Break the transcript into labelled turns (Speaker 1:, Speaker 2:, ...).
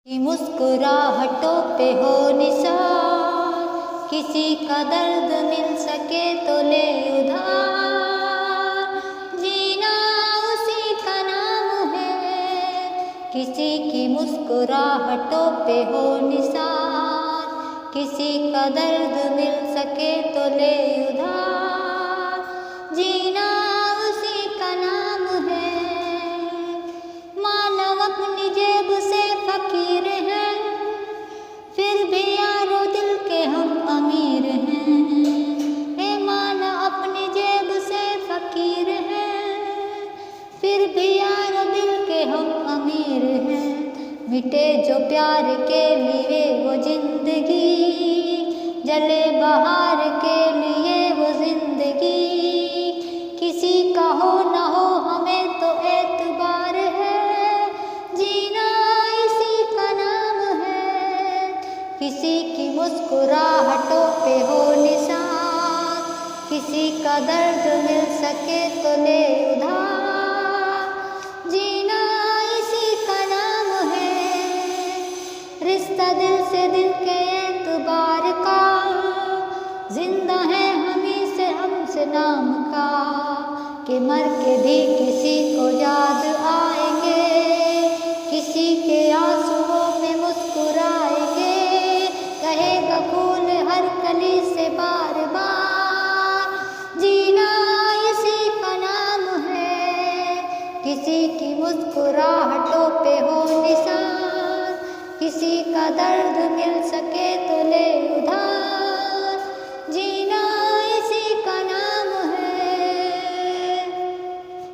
Speaker 1: कि मुस्कुराहटों पे हो निशान, किसी का दर्द मिल सके तो ले उधार। जीना उसी का नाम है, किसी की मुस्कुराहटों पे हो निशान, किसी का दर्द मिल सके तो ले उधार। जीना उसी का नाम है। मानव अपनी जेब से फकीर हैं, फिर भी यारो दिल के हम अमीर हैं। हे मानव अपनी जेब से फकीर हैं, फिर भी यारो दिल के हम अमीर हैं। मिटे जो प्यार के लिए वो जिंदगी, जले बहार के लिए वो जिंदगी। किसी का हो न हो हमें तो एतबार है, जीना इसी का नाम है। किसी की मुस्कुराहटों पे हो निशान, किसी का दर्द मिल सके तो ले उधार। जीना इसी का नाम है। रिश्ता दिल से दिल के एतबार का, जिंदा है हमी से हमसे नाम का। कि मर के भी किसी को याद आएंगे, किसी के आंसुओं में मुस्कुराएंगे। कहेगा फूल हर कली से बार बार, जीना इसी का नाम है। किसी की मुस्कुराहटों पे हो निशान, किसी का दर्द मिल सके तो ले उधार।